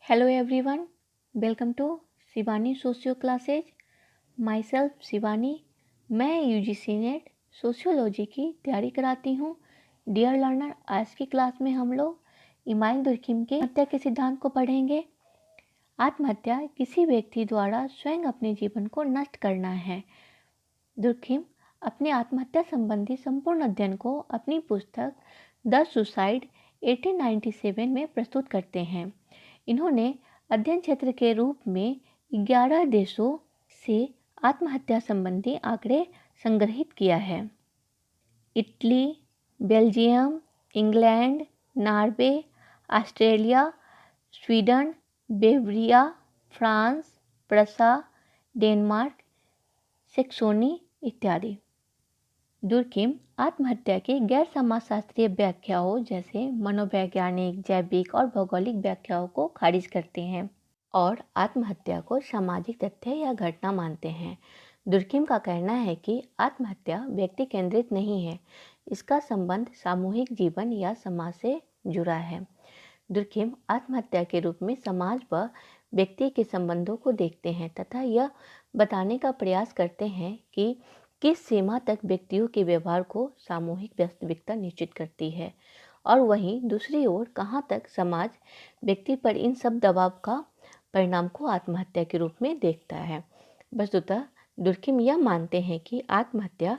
Hello everyone, welcome to Shivani socio classes. My self Shivani. मैं UGC net sociology की तैयारी कराती हूँ। डियर लर्नर, आज की क्लास में हम लोग इमाइल दुर्खिम के हत्या के सिद्धांत को पढ़ेंगे। आत्महत्या किसी व्यक्ति द्वारा स्वयं अपने जीवन को नष्ट करना है। दुर्खिम अपने आत्महत्या संबंधी संपूर्ण अध्ययन को अपनी पुस्तक द सुसाइड 1897 में प्रस्तुत करते हैं। इन्होंने अध्ययन क्षेत्र के रूप में 11 देशों से आत्महत्या संबंधी आंकड़े संग्रहित किया है। Italy, Belgium, England, Norway, Australia, Sweden, Bavaria, France, Prussia, Denmark, Saxony इत्यादि। दुर्खिम आत्महत्या की गैर समाजशास्त्रीय व्याख्याओं जैसे मनोवैज्ञानिक, जैविक और भौगोलिक व्याख्याओं को खारिज करते हैं और आत्महत्या को सामाजिक तथ्य या घटना मानते हैं। दुर्खिम का कहना है कि आत्महत्या व्यक्ति केंद्रित नहीं है, इसका संबंध सामूहिक जीवन या समाज से जुड़ा है। दुर्खिम आत्महत्या के रूप में समाज व व्यक्ति के संबंधों को देखते हैं तथा यह बताने का प्रयास करते हैं कि किस सीमा तक व्यक्तियों के व्यवहार को सामूहिक वास्तविकता निश्चित करती है और वहीं दूसरी ओर कहाँ तक समाज व्यक्ति पर इन सब दबाव का परिणाम को आत्महत्या के रूप में देखता है। वस्तुतः दुर्खिम यह मानते हैं कि आत्महत्या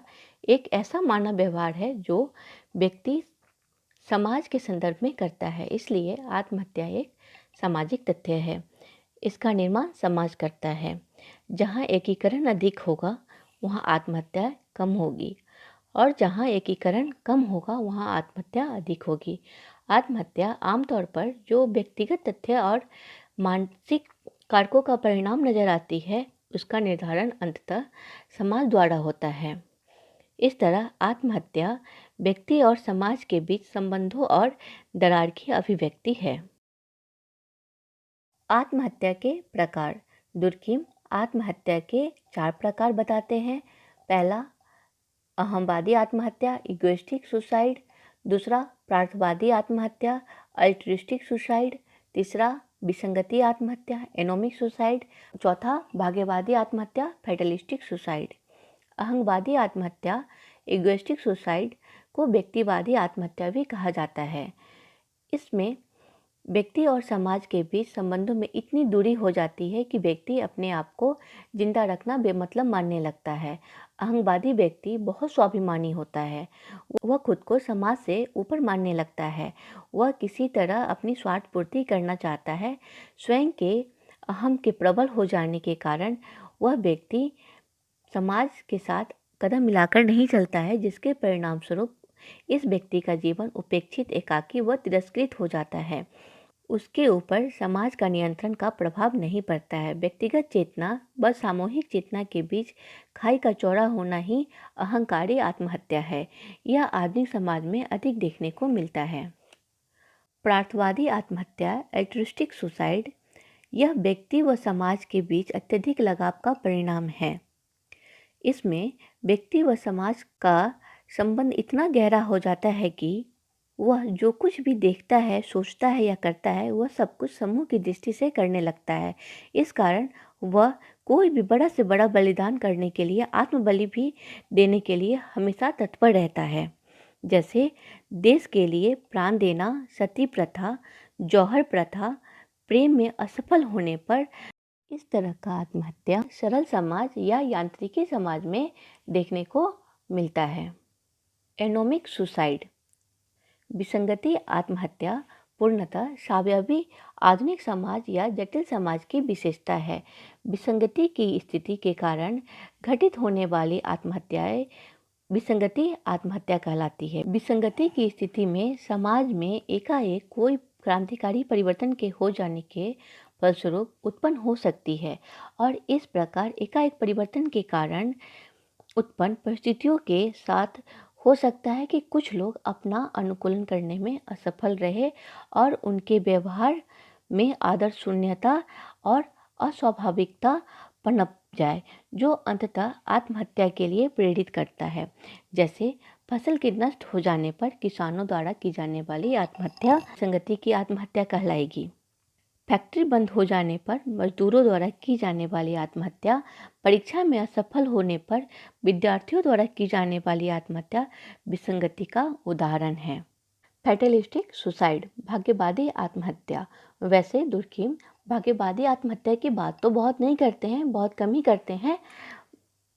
एक ऐसा मानव व्यवहार है जो व्यक्ति समाज के संदर्भ में करता है, इसलिए आत्महत्या एक सामाजिक तथ्य है। इसका निर्माण समाज करता है। जहाँ एकीकरण अधिक होगा वहाँ आत्महत्या कम होगी और जहाँ एकीकरण कम होगा वहाँ आत्महत्या अधिक होगी। आत्महत्या आमतौर पर जो व्यक्तिगत तथ्य और मानसिक कारकों का परिणाम नजर आती है उसका निर्धारण अंततः समाज द्वारा होता है। इस तरह आत्महत्या व्यक्ति और समाज के बीच संबंधों और दरार की अभिव्यक्ति है। आत्महत्या के प्रकार। दुर्खिम आत्महत्या के 4 प्रकार बताते हैं। पहला, अहंवादी आत्महत्या, इगोइस्टिक सुसाइड। दूसरा, प्रार्थवादी आत्महत्या, अल्ट्रुइस्टिक सुसाइड। तीसरा, विसंगति आत्महत्या, एनोमिक सुसाइड। चौथा, भाग्यवादी आत्महत्या, फैटलिस्टिक सुसाइड। अहंवादी आत्महत्या, इगोइस्टिक सुसाइड को व्यक्तिवादी आत्महत्या भी कहा जाता है। इसमें व्यक्ति और समाज के बीच संबंधों में इतनी दूरी हो जाती है कि व्यक्ति अपने आप को जिंदा रखना बेमतलब मानने लगता है। अहंवादी व्यक्ति बहुत स्वाभिमानी होता है, वह खुद को समाज से ऊपर मानने लगता है, वह किसी तरह अपनी स्वार्थ पूर्ति करना चाहता है। स्वयं के अहम के प्रबल हो जाने के कारण वह व्यक्ति समाज के साथ कदम मिलाकर नहीं चलता है, जिसके परिणाम स्वरूप इस व्यक्ति का जीवन उपेक्षित, एकाकी व तिरस्कृत हो जाता है। उसके ऊपर समाज का नियंत्रण का प्रभाव नहीं पड़ता है। व्यक्तिगत चेतना व सामूहिक चेतना के बीच खाई का चौड़ा होना ही अहंकारी आत्महत्या है। यह आधुनिक समाज में अधिक देखने को मिलता है। प्रार्थवादी आत्महत्या, एल्ट्रुइस्टिक सुसाइड, यह व्यक्ति व समाज के बीच अत्यधिक लगाव का परिणाम है। इसमें व्यक्ति व समाज का संबंध इतना गहरा हो जाता है कि वह जो कुछ भी देखता है, सोचता है या करता है, वह सब कुछ समूह की दृष्टि से करने लगता है। इस कारण वह कोई भी बड़ा से बड़ा बलिदान करने के लिए, आत्मबलि भी देने के लिए हमेशा तत्पर रहता है। जैसे देश के लिए प्राण देना, सती प्रथा, जौहर प्रथा, प्रेम में असफल होने पर। इस तरह का आत्महत्या सरल समाज या यांत्रिकी समाज में देखने को मिलता है। एनोमिक सुसाइड, विसंगति आत्महत्या पूर्णतः स्वाभाविक आधुनिक समाज या जटिल समाज की विशेषता है। विसंगति की स्थिति के कारण घटित होने वाली आत्महत्याएं विसंगति आत्महत्या कहलाती है। विसंगति की स्थिति में समाज में एकाएक कोई क्रांतिकारी परिवर्तन के हो जाने के फलस्वरूप उत्पन्न हो सकती है और इस प्रकार एकाएक परिवर्तन के कारण उत्पन्न परिस्थितियों के साथ हो सकता है कि कुछ लोग अपना अनुकूलन करने में असफल रहे और उनके व्यवहार में आदर शून्यता और अस्वाभाविकता पनप जाए, जो अंततः आत्महत्या के लिए प्रेरित करता है। जैसे फसल के नष्ट हो जाने पर किसानों द्वारा की जाने वाली आत्महत्या संगति की आत्महत्या कहलाएगी। फैक्ट्री बंद हो जाने पर मजदूरों द्वारा की जाने वाली आत्महत्या, परीक्षा में असफल होने पर विद्यार्थियों द्वारा की जाने वाली आत्महत्या विसंगति का उदाहरण है। फैटलिस्टिक सुसाइड, भाग्यवादी आत्महत्या। वैसे दुर्खिम भाग्यवादी आत्महत्या की बात तो बहुत नहीं करते हैं, बहुत कम ही करते हैं।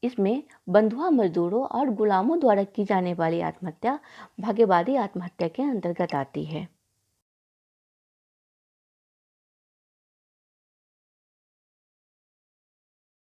इसमें बंधुआ मजदूरों और गुलामों द्वारा की जाने वाली आत्महत्या भाग्यवादी आत्महत्या के अंतर्गत आती है।